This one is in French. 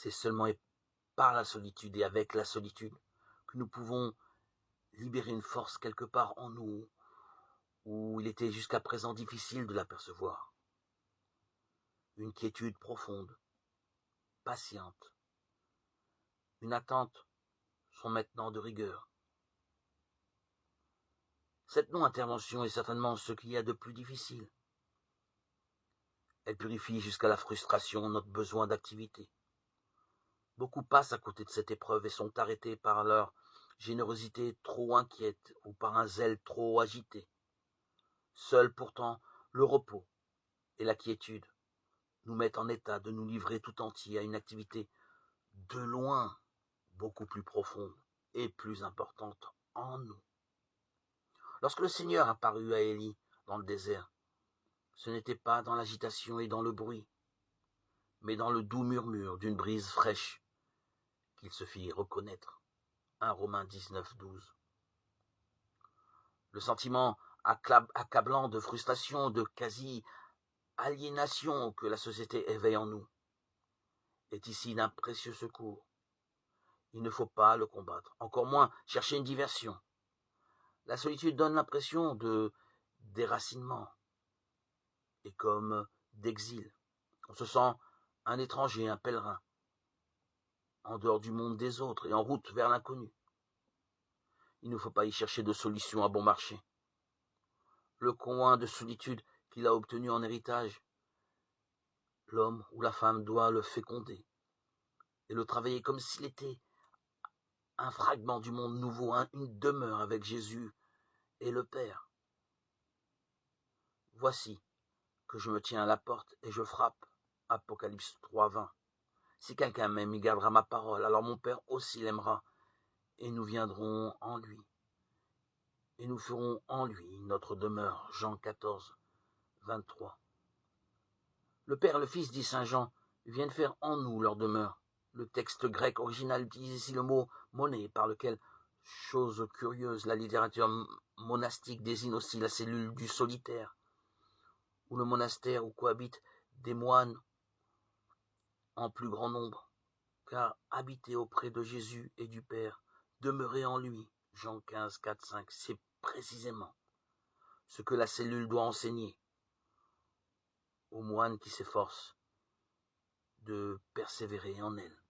C'est seulement par la solitude et avec la solitude que nous pouvons libérer une force quelque part en nous où il était jusqu'à présent difficile de l'apercevoir. Une quiétude profonde, patiente. Une attente sont maintenant de rigueur. Cette non-intervention est certainement ce qu'il y a de plus difficile. Elle purifie jusqu'à la frustration notre besoin d'activité. Beaucoup passent à côté de cette épreuve et sont arrêtés par leur générosité trop inquiète ou par un zèle trop agité. Seul pourtant le repos et la quiétude nous mettent en état de nous livrer tout entier à une activité de loin beaucoup plus profonde et plus importante en nous. Lorsque le Seigneur apparut à Élie dans le désert, ce n'était pas dans l'agitation et dans le bruit, mais dans le doux murmure d'une brise fraîche qu'il se fit reconnaître. 1 Romains 19, 12. Le sentiment accablant de frustration, de quasi-aliénation que la société éveille en nous est ici d'un précieux secours. Il ne faut pas le combattre, encore moins chercher une diversion. La solitude donne l'impression de déracinement et comme d'exil. On se sent un étranger, un pèlerin, en dehors du monde des autres et en route vers l'inconnu. Il ne faut pas y chercher de solution à bon marché. Le coin de solitude qu'il a obtenu en héritage, l'homme ou la femme doit le féconder et le travailler comme s'il était un fragment du monde nouveau, une demeure avec Jésus et le Père. Voici que je me tiens à la porte et je frappe. Apocalypse 3, 20. Si quelqu'un m'aime, il gardera ma parole, alors mon Père aussi l'aimera, et nous viendrons en lui. Et nous ferons en lui notre demeure. Jean 14, 23. Le Père et le Fils, dit saint Jean, viennent faire en nous leur demeure. Le texte grec original utilise ici le mot monnaie, par lequel, chose curieuse, la littérature monastique désigne aussi la cellule du solitaire, ou le monastère où cohabitent des moines en plus grand nombre, car habiter auprès de Jésus et du Père, demeurer en lui, Jean 15, 4, 5, c'est précisément ce que la cellule doit enseigner aux moines qui s'efforcent de persévérer en elle.